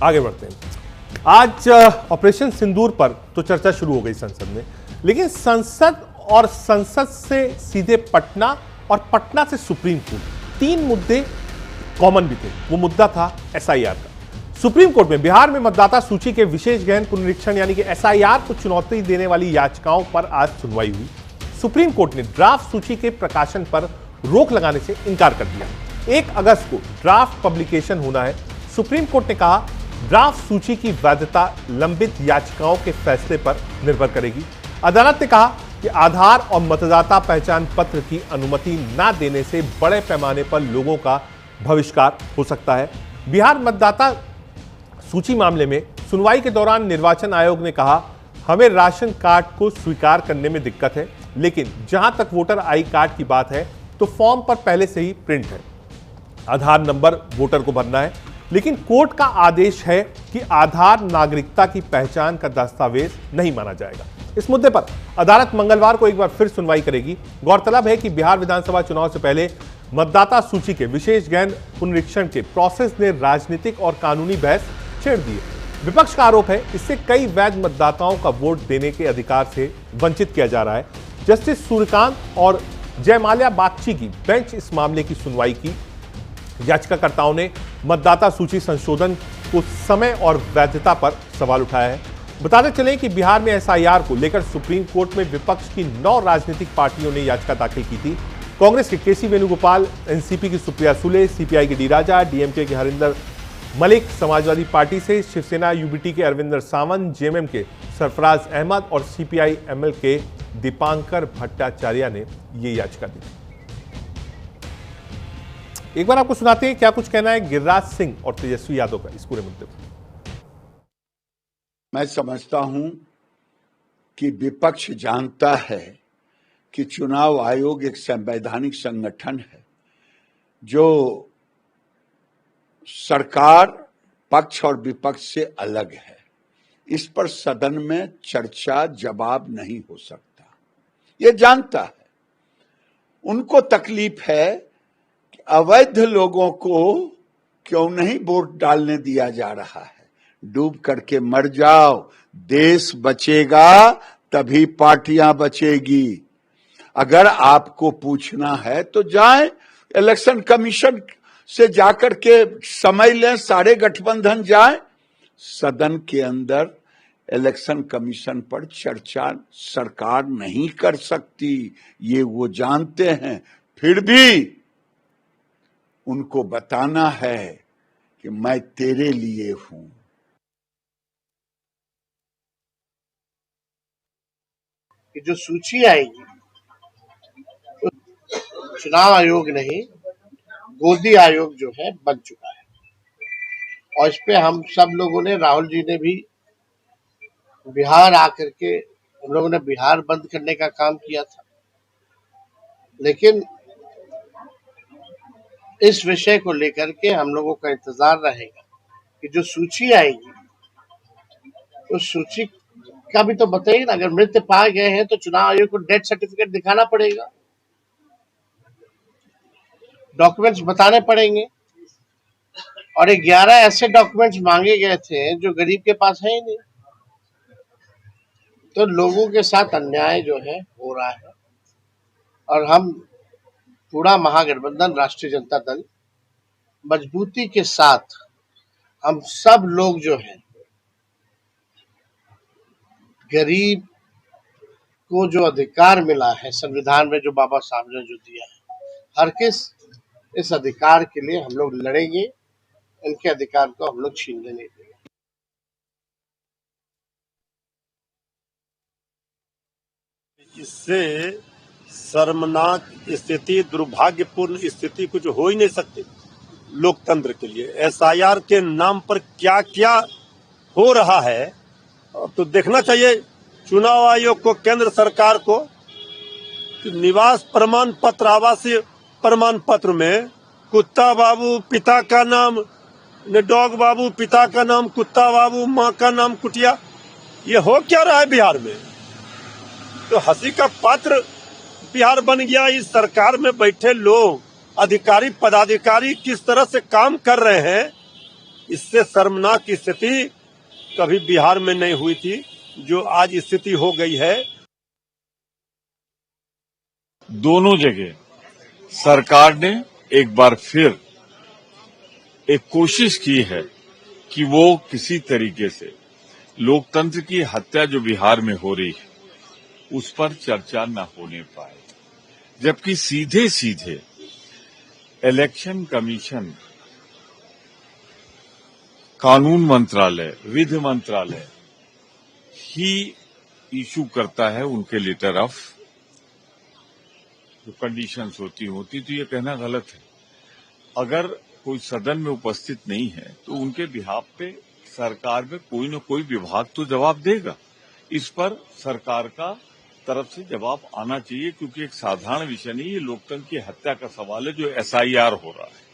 आगे बढ़ते हैं। आज ऑपरेशन सिंदूर पर तो चर्चा शुरू हो गई संसद में, लेकिन संसद और संसद से सीधे पटना और पटना से सुप्रीम कोर्ट, तीन मुद्दे कॉमन भी थे। वो मुद्दा था एसआईआर का। सुप्रीम कोर्ट में बिहार में मतदाता सूची के विशेष गहन पुनरीक्षण यानी कि एसआईआर को चुनौती देने वाली याचिकाओं पर आज सुनवाई हुई। सुप्रीम कोर्ट ने ड्राफ्ट सूची के प्रकाशन पर रोक लगाने से इनकार कर दिया। 1 अगस्त को ड्राफ्ट पब्लिकेशन होना है। सुप्रीम कोर्ट ने कहा ड्राफ्ट सूची की वैधता लंबित याचिकाओं के फैसले पर निर्भर करेगी। अदालत ने कहा कि आधार और मतदाता पहचान पत्र की अनुमति न देने से बड़े पैमाने पर लोगों का बहिष्कार हो सकता है। बिहार मतदाता सूची मामले में सुनवाई के दौरान निर्वाचन आयोग ने कहा हमें राशन कार्ड को स्वीकार करने में दिक्कत है, लेकिन जहां तक वोटर आई कार्ड की बात है तो फॉर्म पर पहले से ही प्रिंट है, आधार नंबर वोटर को भरना है। लेकिन कोर्ट का आदेश है कि आधार नागरिकता की पहचान का दस्तावेज नहीं माना जाएगा। इस मुद्दे पर अदालत मंगलवार को एक बार फिर सुनवाई करेगी। गौरतलब है कि बिहार विधानसभा चुनाव से पहले मतदाता सूची के विशेष गहन पुनरीक्षण के प्रोसेस ने राजनीतिक और कानूनी बहस छेड़ दी है। विपक्ष का आरोप है इससे कई वैध मतदाताओं का वोट देने के अधिकार से वंचित किया जा रहा है। जस्टिस सूर्यकांत और जयमाल्या बागची की बेंच इस मामले की सुनवाई की। याचिकाकर्ताओं ने मतदाता सूची संशोधन को समय और वैधता पर सवाल उठाया है। बताते चले कि बिहार में एसआईआर को लेकर सुप्रीम कोर्ट में विपक्ष की 9 राजनीतिक पार्टियों ने याचिका दाखिल की थी। कांग्रेस के केसी वेणुगोपाल, एनसीपी की सुप्रिया सुले, सीपीआई के डी राजा, डीएमके के हरिंदर मलिक, समाजवादी पार्टी से शिवसेना यूबीटी के अरविंदर सावंत, जेएमएम के सरफराज अहमद और सीपीआई एमएल के दीपांकर भट्टाचार्य ने ये याचिका दी। एक बार आपको सुनाते हैं क्या कुछ कहना है गिरिराज सिंह और तेजस्वी यादव का इस पूरे मुद्दे पर। मैं समझता हूं कि विपक्ष जानता है कि चुनाव आयोग एक संवैधानिक संगठन है जो सरकार पक्ष और विपक्ष से अलग है। इस पर सदन में चर्चा जवाब नहीं हो सकता, ये जानता है। उनको तकलीफ है कि अवैध लोगों को क्यों नहीं वोट डालने दिया जा रहा है। डूब करके मर जाओ, देश बचेगा तभी पार्टियां बचेगी। अगर आपको पूछना है तो जाएं इलेक्शन कमीशन से जाकर के समय लें, सारे गठबंधन जाएं। सदन के अंदर इलेक्शन कमीशन पर चर्चा सरकार नहीं कर सकती, ये वो जानते हैं। फिर भी उनको बताना है कि मैं तेरे लिए हूं। कि जो सूची आएगी तो चुनाव आयोग नहीं, गोदी आयोग जो है बन चुका है। और इस पे हम सब लोगों ने, राहुल जी ने भी बिहार आकर के, हम लोगों ने बिहार बंद करने का काम किया था। लेकिन इस विषय को लेकर के हम लोगों का इंतजार रहेगा कि जो सूची आएगी उस सूची का भी तो बताइए ना। अगर मृत पाए गए हैं तो चुनाव आयोग को डेथ सर्टिफिकेट दिखाना पड़ेगा, डॉक्यूमेंट्स बताने पड़ेंगे। और 11 ऐसे डॉक्यूमेंट्स मांगे गए थे जो गरीब के पास है ही नहीं। तो लोगों के साथ अन्याय जो है हो रहा है। और हम पूरा महागठबंधन राष्ट्रीय जनता दल मजबूती के साथ, हम सब लोग जो है गरीब को जो अधिकार मिला है संविधान में, जो बाबा साहब ने जो दिया है, हर किस इस अधिकार के लिए हम लोग लड़ेंगे। इनके अधिकार को हम लोग छीनने नहीं देंगे। इससे शर्मनाक स्थिति, दुर्भाग्यपूर्ण स्थिति कुछ हो ही नहीं सकती लोकतंत्र के लिए। एसआईआर के नाम पर क्या क्या हो रहा है तो देखना चाहिए चुनाव आयोग को, केंद्र सरकार को। निवास प्रमाण पत्र, आवासीय प्रमाण पत्र में कुत्ता बाबू पिता का नाम, डॉग बाबू पिता का नाम कुत्ता बाबू, माँ का नाम कुटिया। ये हो क्या रहा है बिहार में? तो हंसी का पात्र बिहार बन गया। इस सरकार में बैठे लोग, अधिकारी पदाधिकारी किस तरह से काम कर रहे हैं इससे शर्मनाक स्थिति कभी बिहार में नहीं हुई थी जो आज स्थिति हो गई है। दोनों जगह सरकार ने एक बार फिर एक कोशिश की है कि वो किसी तरीके से लोकतंत्र की हत्या जो बिहार में हो रही है उस पर चर्चा न होने पाए, जबकि सीधे सीधे इलेक्शन कमीशन, कानून मंत्रालय, विधि मंत्रालय ही इशू करता है उनके लेटर ऑफ जो कंडीशंस होती तो ये कहना गलत है। अगर कोई सदन में उपस्थित नहीं है तो उनके बिहाफ पे सरकार में कोई न कोई विभाग तो जवाब देगा। इस पर सरकार का तरफ से जवाब आना चाहिए, क्योंकि एक साधारण विषय नहीं, ये लोकतंत्र की हत्या का सवाल है जो SIR हो रहा है।